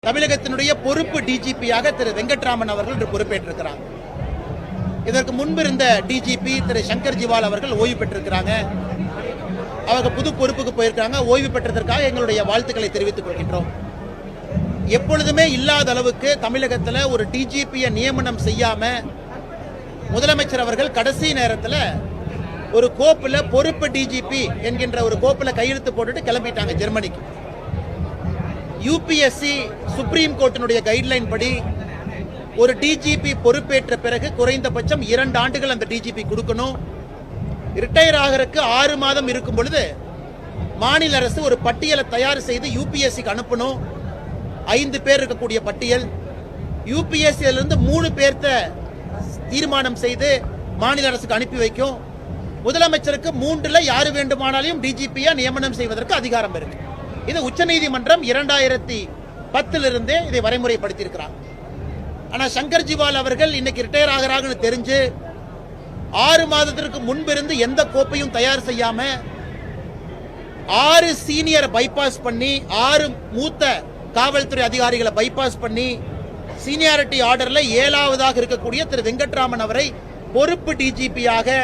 தமிழகத்தினுடைய பொறுப்பு டிஜிபியாக திரு வெங்கட்ராமன் அவர்கள் இன்று பொறுப்பேற்றிருக்கிறார். இதற்கு முன்பு இருந்த டிஜிபி திரு சங்கர் ஜிவால் அவர்கள் ஓய்வு பெற்றிருக்கிறாங்க. அவங்க புது பொறுப்புக்கு போயிருக்காங்க. ஓய்வு பெற்றதற்காக எங்களுடைய வாழ்த்துக்களை தெரிவித்துக் கொள்கின்றோம். எப்பொழுதுமே இல்லாத அளவுக்கு தமிழகத்தில் ஒரு டிஜிபியை நியமனம் செய்யாம முதலமைச்சர் அவர்கள் கடைசி நேரத்தில் ஒரு கோப்பில் பொறுப்பு டிஜிபி என்கின்ற ஒரு கோப்பில் கையெழுத்து போட்டுட்டு கிளம்பிட்டாங்க ஜெர்மனிக்கு. யூபிஎஸ்சி சுப்ரீம் கோர்ட்டினுடைய கைட்லைன் படி ஒரு டிஜிபி பொறுப்பேற்ற பிறகு குறைந்தபட்சம் 2 ஆண்டுகள் அந்த டிஜிபி கொடுக்கணும். ரிட்டையர் ஆகிறதுக்கு 6 மாதம் இருக்கும் பொழுது மாநில அரசு ஒரு பட்டியலை தயார் செய்து யூபிஎஸ்சிக்கு அனுப்பணும். 5 பேர் இருக்கக்கூடிய பட்டியல். யூபிஎஸ்சியிலிருந்து 3 பேர்த்த தீர்மானம் செய்து மாநில அரசுக்கு அனுப்பி வைக்கும். முதலமைச்சருக்கு 3ல் யாரு வேண்டுமானாலும் டிஜிபியா நியமனம் செய்வதற்கு அதிகாரம் இருக்கு. இது உச்சநீதிமன்றம் 2010 இதை வரைமுறைப்படுத்தியிருக்கிறார். ஆனா சங்கர் ஜிவால் அவர்கள் இன்னைக்கு ரிட்டையர் ஆகிறாங்கன்னு தெரிஞ்சு 6 மாதத்திற்கு முன்பிருந்து எந்த கோப்பையும் தயார் செய்யாம 6 சீனியர் பைபாஸ் பண்ணி 6 மூத்த காவல்துறை அதிகாரிகளை பைபாஸ் பண்ணி சீனியாரிட்டி ஆர்டர்ல 7ஆவதாக இருக்கக்கூடிய திரு வெங்கட்ராமன் அவரை பொறுப்பு டிஜிபியாக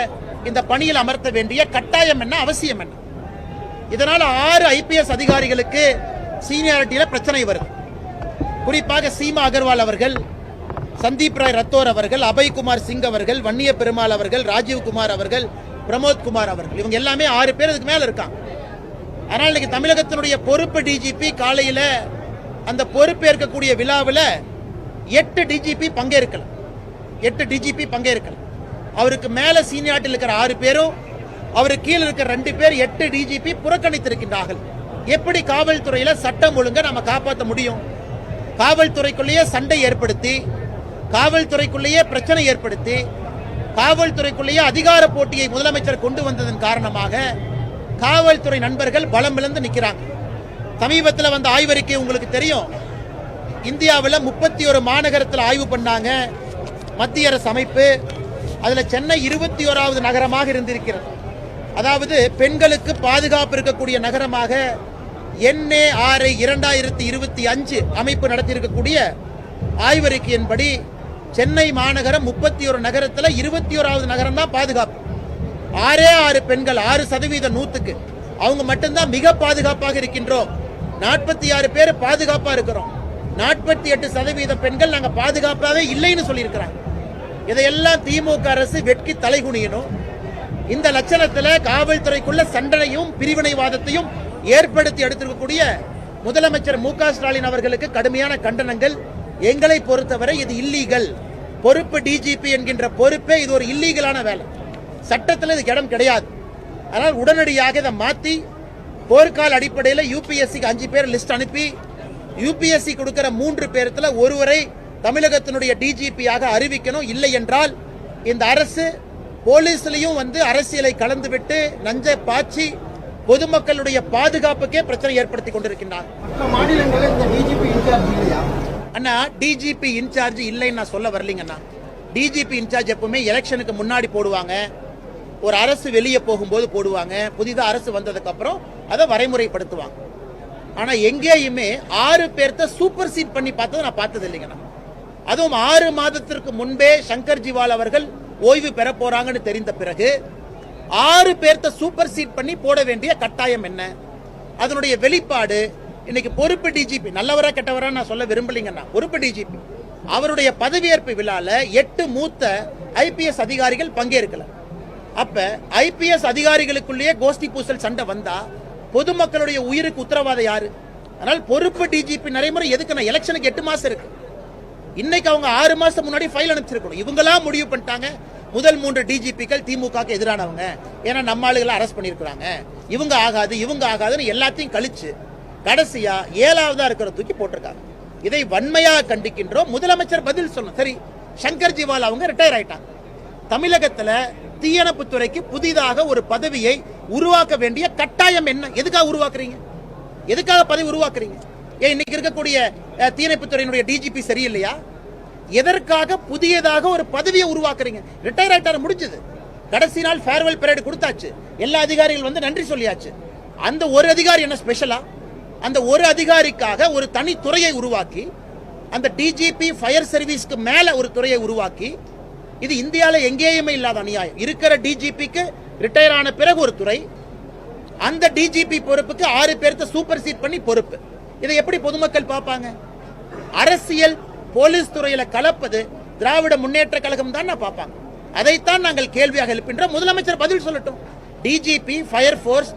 இந்த பணியில் அமர்த்த வேண்டிய கட்டாயம் என்ன, அவசியம் என்ன? இதனால 6 ஐபிஎஸ் அதிகாரிகளுக்கு சீனியாரிட்டியில பிரச்சனை வருது. குறிப்பாக சீமா அகர்வால் அவர்கள், சந்தீப் ராய் ரத்தோர் அவர்கள், அபய்குமார் சிங் அவர்கள், வன்னிய பெருமாள் அவர்கள், ராஜீவ் குமார் அவர்கள், பிரமோத் குமார் அவர்கள், இவங்க எல்லாமே 6 பேர் இதுக்கு மேல இருக்காங்க. ஆனால் இன்னைக்கு தமிழகத்தினுடைய பொறுப்பு டிஜிபி காலையில அந்த பொறுப்பேற்கக்கூடிய விழாவில் 8 டிஜிபி பங்கேற்கல. 8 டிஜிபி பங்கேற்கல. அவருக்கு மேல சீனியாரிட்டியில் இருக்கிற 6 பேரும், அவருக்கு கீழே இருக்கிற 2 பேர் 8 டிஜிபி புறக்கணித்திருக்கின்றார்கள். எப்படி காவல்துறையில சட்டம் ஒழுங்கை நம்ம காப்பாற்ற முடியும்? காவல்துறைக்குள்ளேயே சண்டை ஏற்படுத்தி, காவல்துறைக்குள்ளேயே பிரச்சனை ஏற்படுத்தி, காவல்துறைக்குள்ளேயே அதிகார போட்டியை முதலமைச்சர் கொண்டு வந்ததன் காரணமாக காவல்துறை நண்பர்கள் பலம் இழந்து நிற்கிறாங்க. சமீபத்தில் வந்த ஆய்வறிக்கை உங்களுக்கு தெரியும். இந்தியாவில் 31 மாநகரத்தில் ஆய்வு பண்ணாங்க மத்திய அரசு அமைப்பு. அதுல சென்னை 21வது நகரமாக இருந்திருக்கிறது. அதாவது பெண்களுக்கு பாதுகாப்பு இருக்கக்கூடிய நகரமாக NARI 2025 அமைப்பு நடத்தியிருக்கக்கூடிய ஆய்வறிக்கையின்படி சென்னை மாநகரம் 31 நகரத்தில் 21வது நகரம் தான் பாதுகாப்பு. 6 பெண்கள் 6% 100க்கு அவங்க மட்டும்தான் மிக பாதுகாப்பாக இருக்கின்றோம். 46 பேர் பாதுகாப்பா இருக்கிறோம். 48% பெண்கள் நாங்க பாதுகாப்பாவே இல்லைன்னு சொல்லியிருக்கிறாங்க. இதையெல்லாம் திமுக அரசு வெட்கி தலைகுனியணும். இந்த லட்சணத்துல காவல்துறைக்குள்ள சண்டையும் பிரிவினைவாதத்தையும் ஏற்படுத்தி எடுத்திருக்கக்கூடிய முதலமைச்சர் மு.க. ஸ்டாலின் அவர்களுக்கு கடுமையான கண்டனங்கள். எங்களை பொறுத்தவரை இது இல்லீகல். பொறுப்பு டிஜிபி என்கின்ற பொறுப்பே இது ஒரு இல்லீகலான வேலை. சட்டத்தில் இதுக்கு இடம் கிடையாது. அதனால் உடனடியாக இதை மாற்றி போர்க்கால அடிப்படையில் யூபிஎஸ்சிக்கு 5 பேர் லிஸ்ட் அனுப்பி யூபிஎஸ்சி கொடுக்கிற 3 பேர்த்துல ஒருவரை தமிழகத்தினுடைய டிஜிபியாக அறிவிக்கணும். இல்லை என்றால் இந்த அரசு போலீஸ்லயும் அரசியலை கலந்துவிட்டு நஞ்சை பாய்ச்சி பொதுமக்களுடைய பாதுகாப்புக்கே பிரச்சனை ஏற்படுத்தி கொண்டிருக்கின்றார். அண்ணா டிஜிபி இன்சார்ஜ் இல்லைன்னு நான் சொல்ல வரலீங்கண்ணா. டிஜிபி இன்சார்ஜ் எப்பவுமே எலெக்ஷனுக்கு முன்னாடி போடுவாங்க, ஒரு அரசு வெளியே போகும்போது போடுவாங்க, புதிதாக அரசு வந்ததுக்கு அப்புறம் அதை வரைமுறைப்படுத்துவாங்க. ஆனா எங்கேயுமே 6 பேர்த்த சூப்பர் சீட் பண்ணி பார்த்தது நான் பார்த்தது இல்லைங்கண்ணா. அதுவும் 6 மாதத்திற்கு முன்பே சங்கர் ஜிவால் அவர்கள் ஓய்வு பெற போறாங்கன்னு தெரிந்த பிறகு 6 பேர்த்த சூப்பர் சீட் பண்ணி போட வேண்டிய கட்டாயம் என்ன? அதனுடைய வெளிப்பாடு இன்னைக்கு பொறுப்பு டிஜிபி நல்லவரா கெட்டவரா நான் சொல்ல விரும்பலீங்கன்னா, பொறுப்பு டிஜிபி அவருடைய பதவியேற்பு விழால 8 மூத்த ஐபிஎஸ் அதிகாரிகள் பங்கேற்கல. அப்ப ஐபிஎஸ் அதிகாரிகளுக்குள்ளேயே கோஷ்டி பூசல் சண்டை வந்தா பொதுமக்களுடைய உயிருக்கு உத்தரவாதம் யாரு? அதனால் பொறுப்பு டிஜிபி நடைமுறை எதுக்கு? எலெக்ஷனுக்கு 8 மாசம் இருக்கு. இன்னைக்கு அவங்க 6 மாசம் முன்னாடி ஃபைல் அனுப்பிச்சிருக்கணும். இவங்களாம் முடிவு பண்ணிட்டாங்க முதல் 3 டிஜிபிக்கள் திமுகக்கு எதிரானவங்க, ஏன்னா நம்ம ஆளுகளை அரெஸ்ட் பண்ணிருக்காங்க, இவங்க ஆகாது இவங்க ஆகாதுன்னு எல்லாத்தையும் கழிச்சு கடைசியா 7ஆவதா இருக்கிற தூக்கி போட்டிருக்காங்க. இதை வன்மையாக கண்டிக்கின்றோம். முதலமைச்சர் பதில் சொல்லணும். சரி, சங்கர் ஜிவால் அவங்க ரிட்டையர் ஆயிட்டாங்க. தமிழகத்துல தீயணைப்பு துறைக்கு புதிதாக ஒரு பதவியை உருவாக்க வேண்டிய கட்டாயம் என்ன? எதுக்காக உருவாக்குறீங்க? எதுக்காக பதவி உருவாக்குறீங்க? ஏன் இன்னைக்கு இருக்கக்கூடிய தீயணைப்பு துறையினுடைய டிஜிபி சரியில்லையா? எதற்காக புதியதாக ஒரு பதவியை உருவாக்குறீங்க? ரிட்டையர் ஆயிட்டாரு, முடிஞ்சது. கடைசி நாள் ஃபேர்வெல் பரேட் கொடுத்தாச்சு, எல்லா அதிகாரிகள் நன்றி சொல்லியாச்சு. அந்த ஒரு அதிகாரி என்ன ஸ்பெஷலா? அந்த ஒரு அதிகாரிக்காக ஒரு தனி துறையை உருவாக்கி, அந்த டிஜிபி ஃபயர் சர்வீஸ்க்கு மேல ஒரு துறையை உருவாக்கி, இது இந்தியாவில் எங்கேயுமே இல்லாத அநியாயம். இருக்கிற டிஜிபிக்கு ரிட்டையர் ஆன பிறகு ஒரு துறை, அந்த டிஜிபி பொறுப்புக்கு 6 பேர்த்த சூப்பர் சீட் பண்ணி பொறுப்பு. இதை எப்படி பொதுமக்கள் பார்ப்பாங்க? அரசியல் போலீஸ் துறையில கலப்பது திராவிட முன்னேற்ற கழகம் தான் பார்ப்பாங்க. அதைத்தான் நாங்கள் கேள்வியாக எழுப்பின்றோம். முதலமைச்சர் பதில் சொல்லட்டும். DGP, fire force